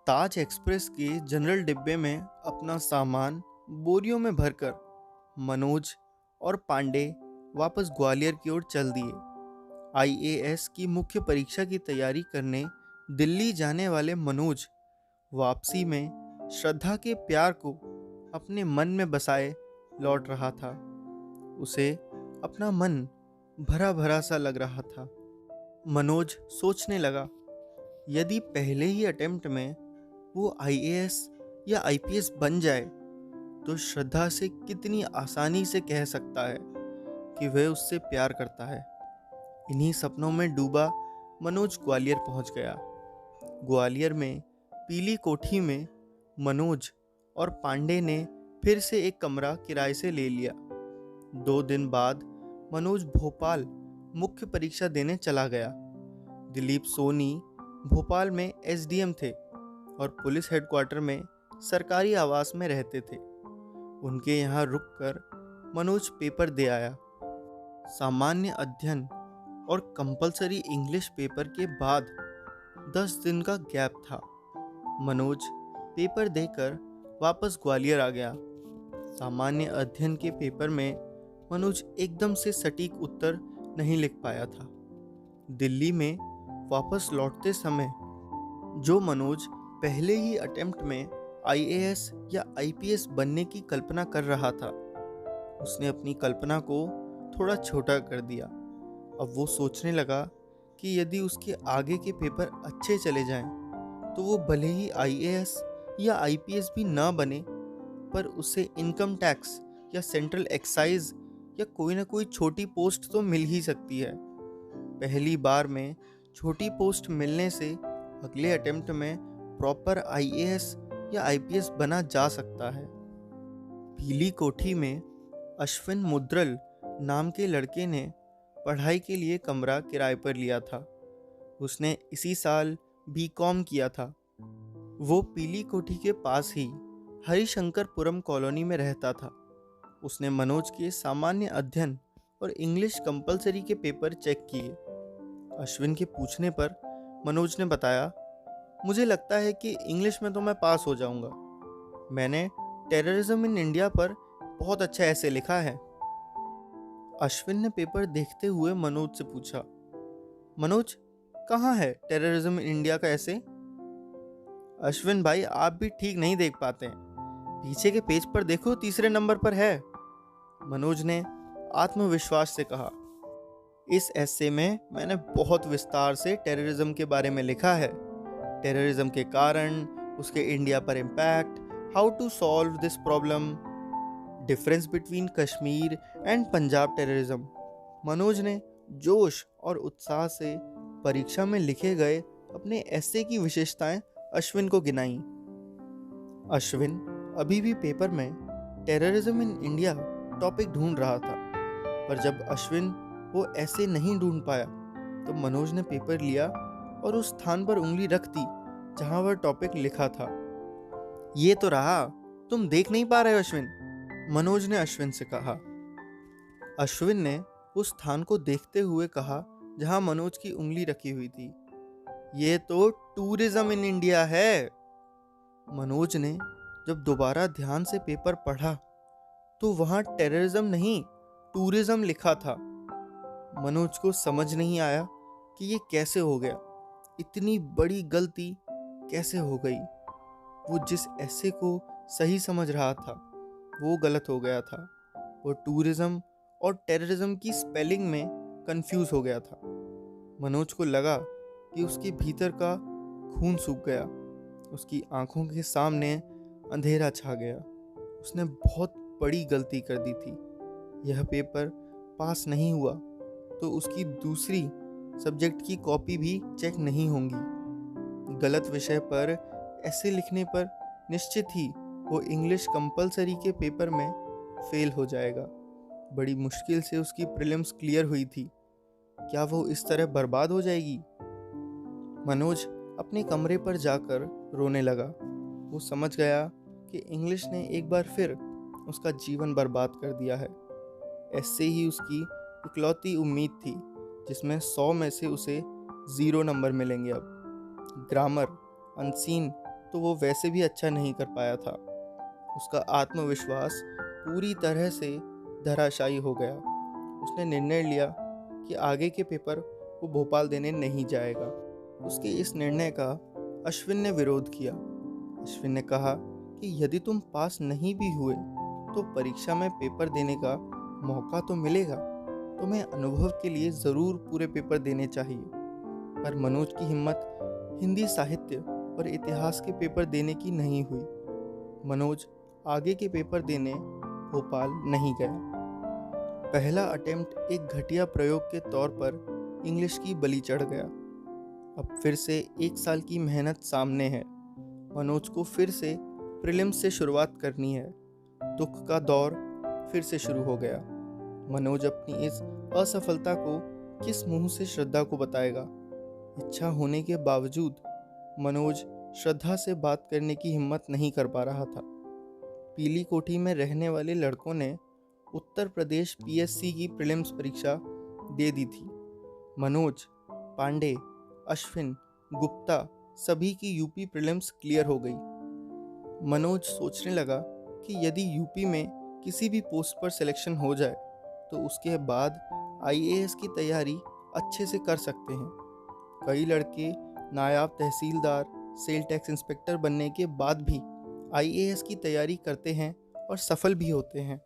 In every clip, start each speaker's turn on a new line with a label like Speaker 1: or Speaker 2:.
Speaker 1: ताज express के general डिब्बे में अपना सामान बोरियों में भरकर मनोज और पांडे वापस ग्वालियर की ओर चल दिए। आईएएस की मुख्य परीक्षा की तैयारी करने दिल्ली जाने वाले मनोज वापसी में श्रद्धा के प्यार को अपने मन में बसाए लौट रहा था। उसे अपना मन भरा भरा सा लग रहा था। मनोज सोचने लगा, यदि पहले ही अटेम्प्ट में वो आईएएस या आईपीएस बन जाए तो श्रद्धा से कितनी आसानी से कह सकता है कि वह उससे प्यार करता है। इन्हीं सपनों में डूबा मनोज ग्वालियर पहुंच गया। ग्वालियर में पीली कोठी में मनोज और पांडे ने फिर से एक कमरा किराए से ले लिया। 2 दिन बाद मनोज भोपाल मुख्य परीक्षा देने चला गया। दिलीप सोनी भोपाल में एसडीएम थे और पुलिस हेडक्वार्टर में सरकारी आवास में रहते थे। उनके यहाँ रुककर मनोज पेपर दे आया। सामान्य अध्ययन और कंपलसरी इंग्लिश पेपर के बाद 10 दिन का गैप था। मनोज पेपर देकर वापस ग्वालियर आ गया। सामान्य अध्ययन के पेपर में मनोज एकदम से सटीक उत्तर नहीं लिख पाया था। दिल्ली में वापस लौटते समय जो मनोज पहले ही अटेम्प्ट में आईएएस या आईपीएस बनने की कल्पना कर रहा था, उसने अपनी कल्पना को थोड़ा छोटा कर दिया। अब वो सोचने लगा कि यदि उसके आगे के पेपर अच्छे चले जाएं, तो वो भले ही आईएएस या आईपीएस भी ना बने, पर उसे इनकम टैक्स या सेंट्रल एक्साइज या कोई ना कोई छोटी पोस्ट तो मिल ही सकती है। पहली बार में छोटी पोस्ट मिलने से अगले अटेम्प्ट में प्रॉपर आईएएस या आईपीएस बना जा सकता है। पीली कोठी में अश्विन मुद्रल नाम के लड़के ने पढ़ाई के लिए कमरा किराए पर लिया था। उसने इसी साल बीकॉम किया था। वो पीली कोठी के पास ही हरिशंकरपुरम कॉलोनी में रहता था। उसने मनोज के सामान्य अध्ययन और इंग्लिश कंपलसरी के पेपर चेक किए। अश्विन के पूछने पर मनोज ने बताया, मुझे लगता है कि इंग्लिश में तो मैं पास हो जाऊंगा। मैंने टेररिज्म इन इंडिया पर बहुत अच्छा ऐसे लिखा है। अश्विन ने पेपर देखते हुए मनोज से पूछा, मनोज, कहाँ है टेररिज्म इन इंडिया का ऐसे? अश्विन भाई, आप भी ठीक नहीं देख पाते हैं। पीछे के पेज पर देखो, तीसरे नंबर पर है। मनोज ने आत्मविश्वास से कहा, इस एस्से में मैंने बहुत विस्तार से टेररिज्म के बारे में लिखा है। टेररिज्म के कारण, उसके इंडिया पर impact, how to solve this problem, difference between Kashmir and Punjab terrorism. Manoj ने जोश और उत्साह से परीक्षा में लिखे गए अपने एस्से की विशेषताएं अश्विन को गिनाई। अश्विन अभी भी पेपर में टेररिज्म इन इंडिया टॉपिक ढूंढ रहा था, पर जब अश्विन वो ऐसे नहीं ढूंढ पाया तो मनोज ने पेपर लिया और उस स्थान पर उंगली रख दी जहां वह टॉपिक लिखा था। ये तो रहा, तुम देख नहीं पा रहे हो अश्विन, मनोज ने अश्विन से कहा। अश्विन ने उस स्थान को देखते हुए कहा जहां मनोज की उंगली रखी हुई थी। ये तो टूरिज्म इन इंडिया है। मनोज ने जब दोबारा ध्यान से पेपर पढ़ा तो वहां टेररिज्म नहीं, टूरिज्म लिखा था। मनोज को समझ नहीं आया कि ये कैसे हो गया, इतनी बड़ी गलती कैसे हो गई। वो जिस ऐसे को सही समझ रहा था वो गलत हो गया था। वो टूरिज्म और टेररिज्म की स्पेलिंग में कंफ्यूज हो गया था। मनोज को लगा कि उसके भीतर का खून सूख गया। उसकी आंखों के सामने अंधेरा छा गया। उसने बहुत बड़ी गलती कर दी थी। यह पेपर पास नहीं हुआ तो उसकी दूसरी सब्जेक्ट की कॉपी भी चेक नहीं होंगी। गलत विषय पर ऐसे लिखने पर निश्चित ही वो इंग्लिश कंपलसरी के पेपर में फेल हो जाएगा। बड़ी मुश्किल से उसकी प्रीलिम्स क्लियर हुई थी। क्या वो इस तरह बर्बाद हो जाएगी? मनोज अपने कमरे पर जाकर रोने लगा। वो समझ गया कि इंग्लिश ने एक बार फिर उसका जीवन बर्बाद कर दिया है। ऐसे ही उसकी इकलौती उम्मीद थी जिसमें 100 में से उसे 0 नंबर मिलेंगे। अब ग्रामर, अनसीन तो वो वैसे भी अच्छा नहीं कर पाया था। उसका आत्मविश्वास पूरी तरह से धराशायी हो गया। उसने निर्णय लिया कि आगे के पेपर वो भोपाल देने नहीं जाएगा। उसके इस निर्णय का अश्विन ने विरोध किया। अश्विन ने कहा कि यदि तुम पास नहीं भी हुए तो परीक्षा में पेपर देने का मौका तो मिलेगा। तुम्हें अनुभव के लिए ज़रूर पूरे पेपर देने चाहिए। पर मनोज की हिम्मत हिंदी साहित्य और इतिहास के पेपर देने की नहीं हुई। मनोज आगे के पेपर देने भोपाल नहीं गया। पहला अटेम्प्ट एक घटिया प्रयोग के तौर पर इंग्लिश की बलि चढ़ गया। अब फिर से 1 साल की मेहनत सामने है। मनोज को फिर से प्रीलिम्स से शुरुआत करनी है। दुख का दौर फिर से शुरू हो गया। मनोज अपनी इस असफलता को किस मुंह से श्रद्धा को बताएगा? इच्छा होने के बावजूद मनोज श्रद्धा से बात करने की हिम्मत नहीं कर पा रहा था। पीली कोठी में रहने वाले लड़कों ने उत्तर प्रदेश पीएससी की प्रीलिम्स परीक्षा दे दी थी। मनोज, पांडे, अश्विन, गुप्ता सभी की यूपी प्रीलिम्स क्लियर हो गई। मनोज सोचने लगा कि यदि यूपी में किसी भी पोस्ट पर सिलेक्शन हो जाए तो उसके बाद आईएएस की तैयारी अच्छे से कर सकते हैं। कई लड़के नायब तहसीलदार, सेल टैक्स इंस्पेक्टर बनने के बाद भी आईएएस की तैयारी करते हैं और सफल भी होते हैं।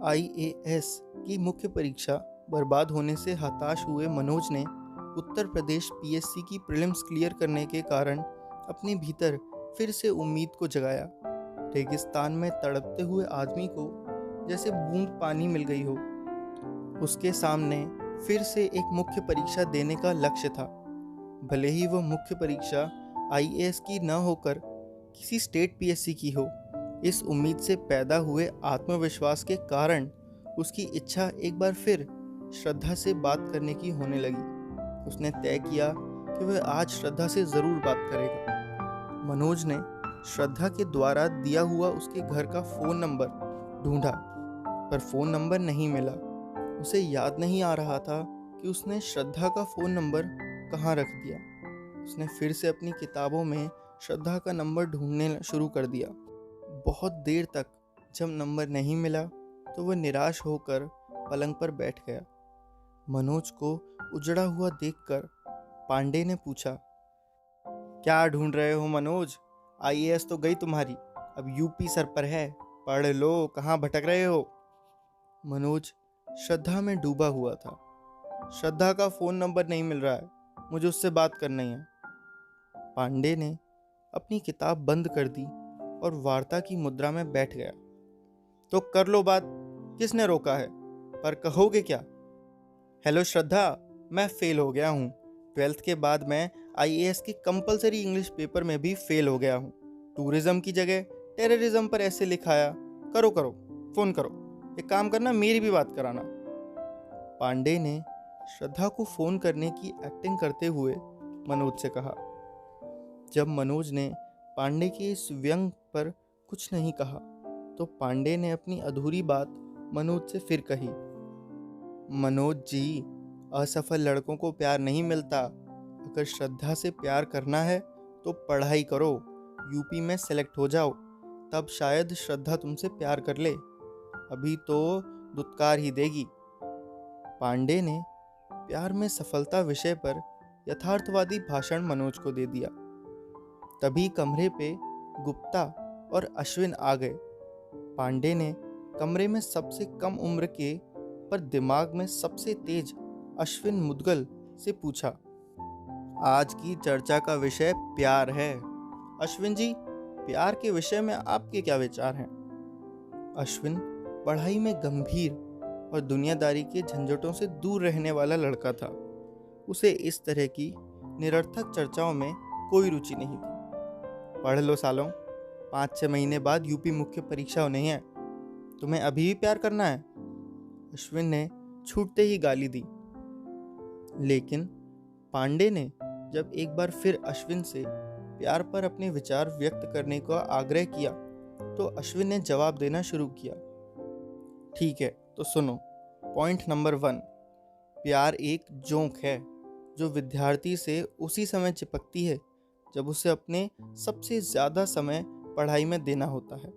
Speaker 1: आईएएस की मुख्य परीक्षा बर्बाद होने से हताश हुए मनोज ने उत्तर प्रदेश पीएससी की प्रीलिम्स क्लियर करने के कारण अपने भीतर फिर से उम्मीद को जगाया। रेगिस्तान में तड़पते हुए आदमी को जैसे बूंद पानी मिल गई हो। उसके सामने फिर से एक मुख्य परीक्षा देने का लक्ष्य था। भले ही वह मुख्य परीक्षा आईएएस की न होकर किसी स्टेट पीएससी की हो। इस उम्मीद से पैदा हुए आत्मविश्वास के कारण उसकी इच्छा एक बार फिर श्रद्धा से बात करने की होने लगी। उसने तय किया कि वह आज श्रद्धा से ज़रूर बात करेगा। मनोज ने श्रद्धा के द्वारा दिया हुआ उसके घर का फ़ोन नंबर ढूंढा, पर फ़ोन नंबर नहीं मिला। उसे याद नहीं आ रहा था कि उसने श्रद्धा का फ़ोन नंबर कहाँ रख दिया। उसने फिर से अपनी किताबों में श्रद्धा का नंबर ढूंढने शुरू कर दिया। बहुत देर तक जब नंबर नहीं मिला तो वह निराश होकर पलंग पर बैठ गया। मनोज को उजड़ा हुआ देखकर पांडे ने पूछा, क्या ढूंढ रहे हो मनोज? आईएएस तो गई तुम्हारी, अब यूपी सर पर है, पढ़ लो, कहाँ भटक रहे हो? मनोज श्रद्धा में डूबा हुआ था। श्रद्धा का फ़ोन नंबर नहीं मिल रहा है, मुझे उससे बात करनी है। पांडे ने अपनी किताब बंद कर दी और वार्ता की मुद्रा में बैठ गया। तो कर लो बात, किसने रोका है? पर कहोगे क्या? हेलो श्रद्धा, मैं फेल हो गया हूँ। 12th के बाद मैं आईएएस के कंपलसरी इंग्लिश पेपर में भी फेल हो गया हूँ। टूरिज्म की जगह टेररिज्म पर ऐसे लिखाया। करो करो, फ़ोन करो, एक काम करना, मेरी भी बात कराना। पांडे ने श्रद्धा को फ़ोन करने की एक्टिंग करते हुए मनोज से कहा। जब मनोज ने पांडे के इस व्यंग पर कुछ नहीं कहा तो पांडे ने अपनी अधूरी बात मनोज से फिर कही। मनोज जी, असफल लड़कों को प्यार नहीं मिलता। अगर श्रद्धा से प्यार करना है तो पढ़ाई करो, यूपी में सेलेक्ट हो जाओ, तब शायद श्रद्धा तुमसे प्यार कर ले। अभी तो दुत्कार ही देगी। पांडे ने प्यार में सफलता विषय पर यथार्थवादी भाषण मनोज को दे दिया। तभी कमरे पे गुप्ता और अश्विन आ गए। पांडे ने कमरे में सबसे कम उम्र के पर दिमाग में सबसे तेज अश्विन मुदगल से पूछा, आज की चर्चा का विषय प्यार है। अश्विन जी, प्यार के विषय में आपके क्या विचार हैं? अश्विन पढ़ाई में गंभीर और दुनियादारी के झंझटों से दूर रहने वाला लड़का था। उसे इस तरह की निरर्थक चर्चाओं में कोई रुचि नहीं थी। पढ़ लो सालों, 5-6 महीने बाद यूपी मुख्य परीक्षा होनी है, तुम्हें अभी भी प्यार करना है? अश्विन ने छूटते ही गाली दी। लेकिन पांडे ने जब एक बार फिर अश्विन से प्यार पर अपने विचार व्यक्त करने का आग्रह किया तो अश्विन ने जवाब देना शुरू किया। ठीक है, तो सुनो। पॉइंट नंबर 1, प्यार एक जोंक है जो विद्यार्थी से उसी समय चिपकती है जब उसे अपने सबसे ज़्यादा समय पढ़ाई में देना होता है।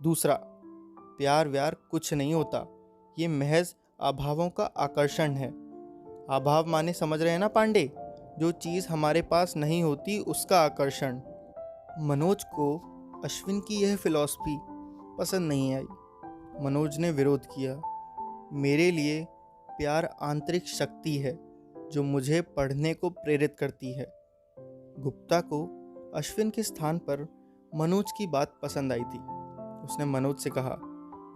Speaker 1: दूसरा, प्यार व्यार कुछ नहीं होता, ये महज अभावों का आकर्षण है। अभाव माने समझ रहे हैं ना पांडे, जो चीज़ हमारे पास नहीं होती उसका आकर्षण। मनोज को अश्विन की यह फिलॉसफी पसंद नहीं आई। मनोज ने विरोध किया। मेरे लिए प्यार आंतरिक शक्ति है जो मुझे पढ़ने को प्रेरित करती है। गुप्ता को अश्विन के स्थान पर मनोज की बात पसंद आई थी। उसने मनोज से कहा,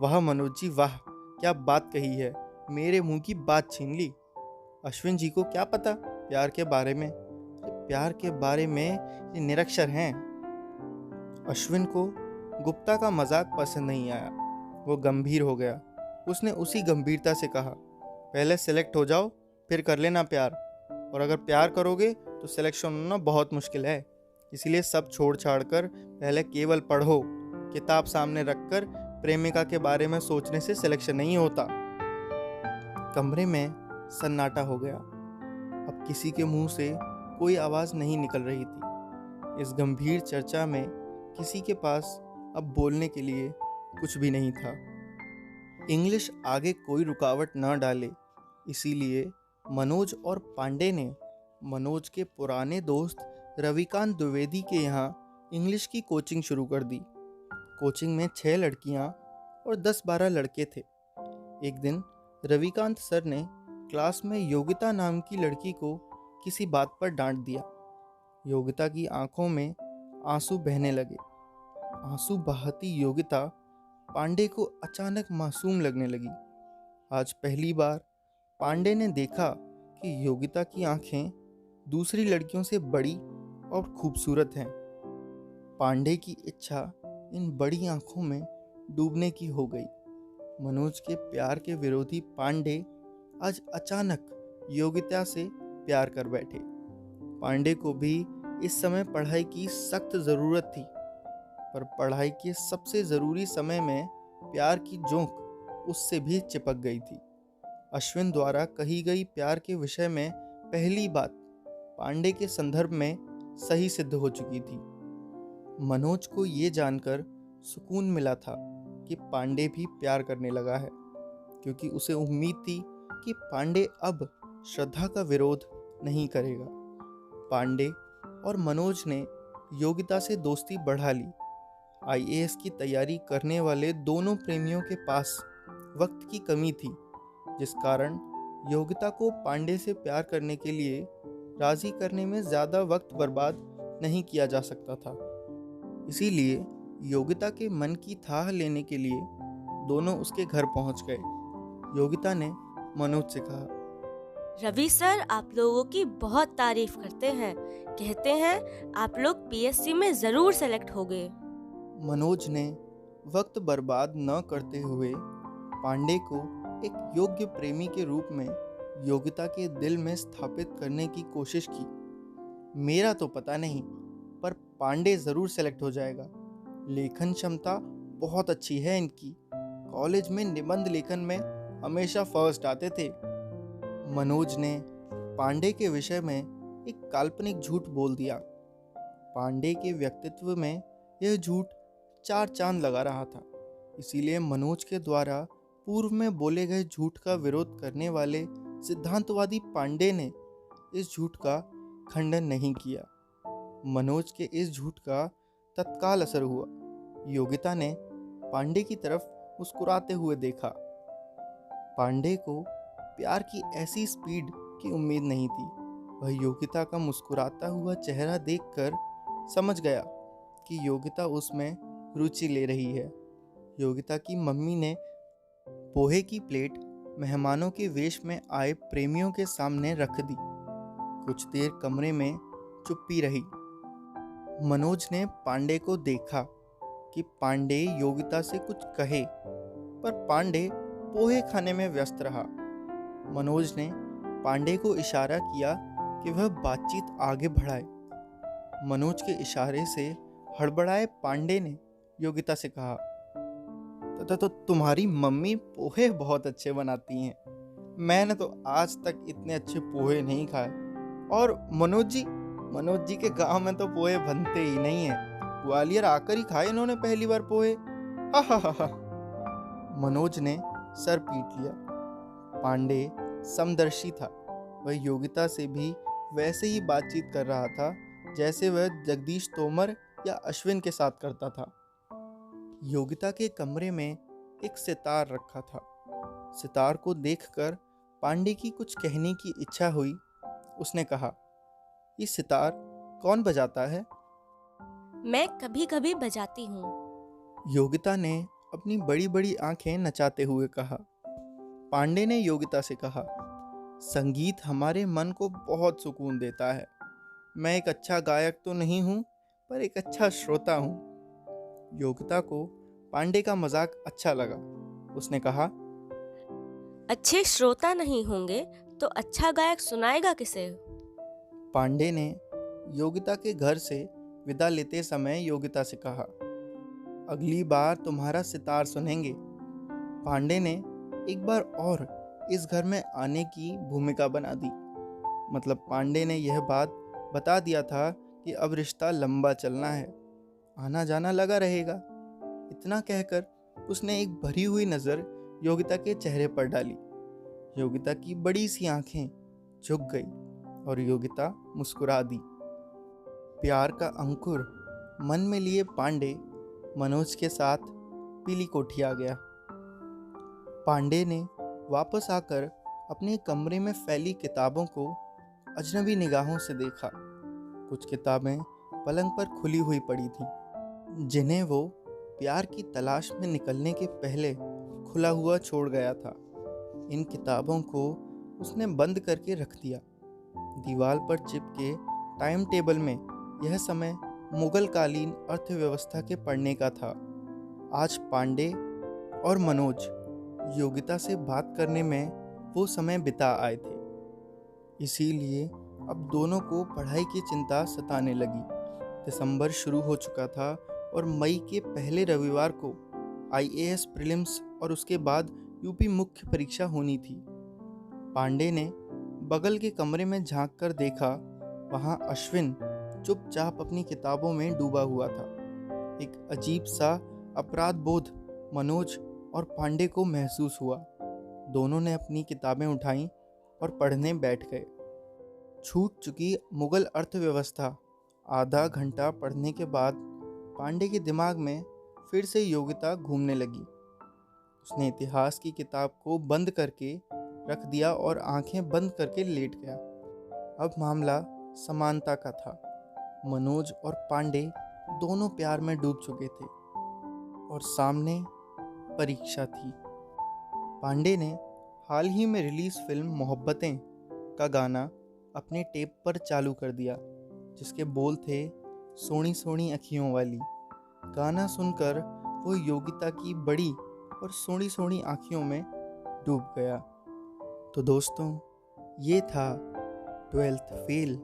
Speaker 1: वाह मनोज जी वाह, क्या बात कही है, मेरे मुंह की बात छीन ली। अश्विन जी को क्या पता प्यार के बारे में, प्यार के बारे में ये निरक्षर हैं। अश्विन को गुप्ता का मजाक पसंद नहीं आया। वो गंभीर हो गया। उसने उसी गंभीरता से कहा, पहले सेलेक्ट हो जाओ फिर कर लेना प्यार, और अगर प्यार करोगे तो सिलेक्शन होना बहुत मुश्किल है। इसीलिए सब छोड़ छाड़ कर पहले केवल पढ़ो। किताब सामने रखकर प्रेमिका के बारे में सोचने से सिलेक्शन नहीं होता। कमरे में सन्नाटा हो गया। अब किसी के मुंह से कोई आवाज़ नहीं निकल रही थी। इस गंभीर चर्चा में किसी के पास अब बोलने के लिए कुछ भी नहीं था। इंग्लिश आगे कोई रुकावट न डाले, इसीलिए मनोज और पांडे ने मनोज के पुराने दोस्त रविकांत द्विवेदी के यहाँ इंग्लिश की कोचिंग शुरू कर दी। कोचिंग में 6 लड़कियाँ और 10-12 लड़के थे। एक दिन रविकांत सर ने क्लास में योगिता नाम की लड़की को किसी बात पर डांट दिया। योगिता की आंखों में आंसू बहने लगे। आंसू बहाती योगिता पांडे को अचानक मासूम लगने लगी। आज पहली बार पांडे ने देखा कि योगिता की आंखें दूसरी लड़कियों से बड़ी और खूबसूरत हैं। पांडे की इच्छा इन बड़ी आंखों में डूबने की हो गई। मनोज के प्यार के विरोधी पांडे आज अचानक योगिता से प्यार कर बैठे। पांडे को भी इस समय पढ़ाई की सख्त ज़रूरत थी, पर पढ़ाई के सबसे ज़रूरी समय में प्यार की जोंक उससे भी चिपक गई थी। अश्विन द्वारा कही गई प्यार के विषय में पहली बात पांडे के संदर्भ में सही सिद्ध हो चुकी थी। मनोज को ये जानकर सुकून मिला था कि पांडे भी प्यार करने लगा है, क्योंकि उसे उम्मीद थी कि पांडे अब श्रद्धा का विरोध नहीं करेगा। पांडे और मनोज ने योगिता से दोस्ती बढ़ा ली। आईएएस की तैयारी करने वाले दोनों प्रेमियों के पास वक्त की कमी थी, जिस कारण योगिता को पांडे से प्यार करने के लिए राजी करने में ज़्यादा वक्त बर्बाद नहीं किया जा सकता था। इसीलिए योगिता के मन की थाह लेने के लिए दोनों उसके घर पहुंच गए। योगिता ने मनोज से कहा,
Speaker 2: रवि सर आप लोगों की बहुत तारीफ करते हैं, कहते हैं आप लोग पीएससी में ज़रूर सेलेक्ट होगे।
Speaker 1: मनोज ने वक्त बर्बाद न करते हुए पांडे को एक योग्य प्रेमी के रूप में योगिता के दिल में स्थापित करने की कोशिश की। मेरा तो पता नहीं, पर पांडे ज़रूर सेलेक्ट हो जाएगा। लेखन क्षमता बहुत अच्छी है इनकी। कॉलेज में निबंध लेखन में हमेशा फर्स्ट आते थे। मनोज ने पांडे के विषय में एक काल्पनिक झूठ बोल दिया। पांडे के व्यक्तित्व में यह झूठ 4 चांद लगा रहा था। इसीलिए मनोज के द्वारा पूर्व में बोले गए झूठ का विरोध करने वाले सिद्धांतवादी पांडे ने इस झूठ का खंडन नहीं किया। मनोज के इस झूठ का तत्काल असर हुआ। योगिता ने पांडे की तरफ मुस्कुराते हुए देखा। पांडे को प्यार की ऐसी स्पीड की उम्मीद नहीं थी। वह योगिता का मुस्कुराता हुआ चेहरा देखकर समझ गया कि योगिता उसमें रुचि ले रही है। योगिता की मम्मी ने पोहे की प्लेट मेहमानों के वेश में आए प्रेमियों के सामने रख दी। कुछ देर कमरे में चुप्पी रही। मनोज ने पांडे को देखा कि पांडे योगिता से कुछ कहे, पर पांडे पोहे खाने में व्यस्त रहा। मनोज ने पांडे को इशारा किया कि वह बातचीत आगे बढ़ाए। मनोज के इशारे से हड़बड़ाए पांडे ने योगिता से कहा, तो तुम्हारी मम्मी पोहे बहुत अच्छे बनाती हैं। मैंने तो आज तक इतने अच्छे पोहे नहीं खाए। और मनोज जी, मनोज जी के गांव में तो पोहे बनते ही नहीं है। ग्वालियर आकर ही खाए इन्होंने पहली बार पोहे। हा हा हा हा। मनोज ने सर पीट लिया। पांडे समदर्शी था। वह योगिता से भी वैसे ही बातचीत कर रहा था जैसे वह जगदीश तोमर या अश्विन के साथ करता था। योगिता के कमरे में एक सितार रखा था। सितार को देखकर पांडे की कुछ कहने की इच्छा हुई। उसने कहा, ये सितार कौन बजाता है?
Speaker 2: मैं कभी कभी बजाती हूँ।
Speaker 1: योगिता ने अपनी बड़ी बड़ी आंखें नचाते हुए कहा। पांडे ने योगिता से कहा, संगीत हमारे मन को बहुत सुकून देता है। मैं एक अच्छा गायक तो नहीं हूँ, पर एक अच्छा श्रोता हूँ। योगिता को पांडे का मजाक अच्छा लगा। उसने कहा,
Speaker 2: अच्छे श्रोता नहीं होंगे तो अच्छा गायक सुनाएगा किसे?
Speaker 1: पांडे ने योगिता के घर से विदा लेते समय योगिता से कहा, अगली बार तुम्हारा सितार सुनेंगे। पांडे ने एक बार और इस घर में आने की भूमिका बना दी। मतलब पांडे ने यह बात बता दिया था कि अब रिश्ता लंबा चलना है, आना जाना लगा रहेगा। इतना कहकर उसने एक भरी हुई नज़र योगिता के चेहरे पर डाली। योगिता की बड़ी सी आंखें झुक गई और योगिता मुस्कुरा दी। प्यार का अंकुर मन में लिए पांडे मनोज के साथ पीली कोठी आ गया। पांडे ने वापस आकर अपने कमरे में फैली किताबों को अजनबी निगाहों से देखा। कुछ किताबें पलंग पर खुली हुई पड़ी थीं, जिन्हें वो प्यार की तलाश में निकलने के पहले खुला हुआ छोड़ गया था। इन किताबों को उसने बंद करके रख दिया। दीवार पर चिपके टाइम टेबल में यह समय मुगल कालीन अर्थव्यवस्था के पढ़ने का था। आज पांडे और मनोज योगिता से बात करने में वो समय बिता आए थे। इसीलिए अब दोनों को पढ़ाई की चिंता सताने लगी। दिसंबर शुरू हो चुका था और मई के पहले रविवार को आईएएस प्रीलिम्स और उसके बाद यूपी मुख्य परीक्षा होनी थी। पांडे ने बगल के कमरे में झांक कर देखा। वहां अश्विन चुपचाप अपनी किताबों में डूबा हुआ था। एक अजीब सा अपराध बोध मनोज और पांडे को महसूस हुआ। दोनों ने अपनी किताबें उठाईं और पढ़ने बैठ गए। छूट चुकी मुगल अर्थव्यवस्था। आधा घंटा पढ़ने के बाद पांडे के दिमाग में फिर से योगिता घूमने लगी। उसने इतिहास की किताब को बंद करके रख दिया और आंखें बंद करके लेट गया। अब मामला समानता का था। मनोज और पांडे दोनों प्यार में डूब चुके थे और सामने परीक्षा थी। पांडे ने हाल ही में रिलीज फिल्म मोहब्बतें का गाना अपने टेप पर चालू कर दिया, जिसके बोल थे, सोनी सोनी अखियों वाली। गाना सुनकर वो योगिता की बड़ी और सोनी सोनी आँखियों में डूब गया। तो दोस्तों, ये था 12th फेल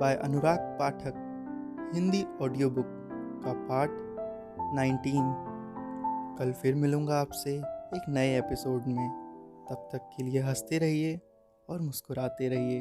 Speaker 1: बाय अनुराग पाठक हिंदी ऑडियो बुक का पार्ट 19। कल फिर मिलूँगा आपसे एक नए एपिसोड में। तब तक के लिए हंसते रहिए और मुस्कुराते रहिए।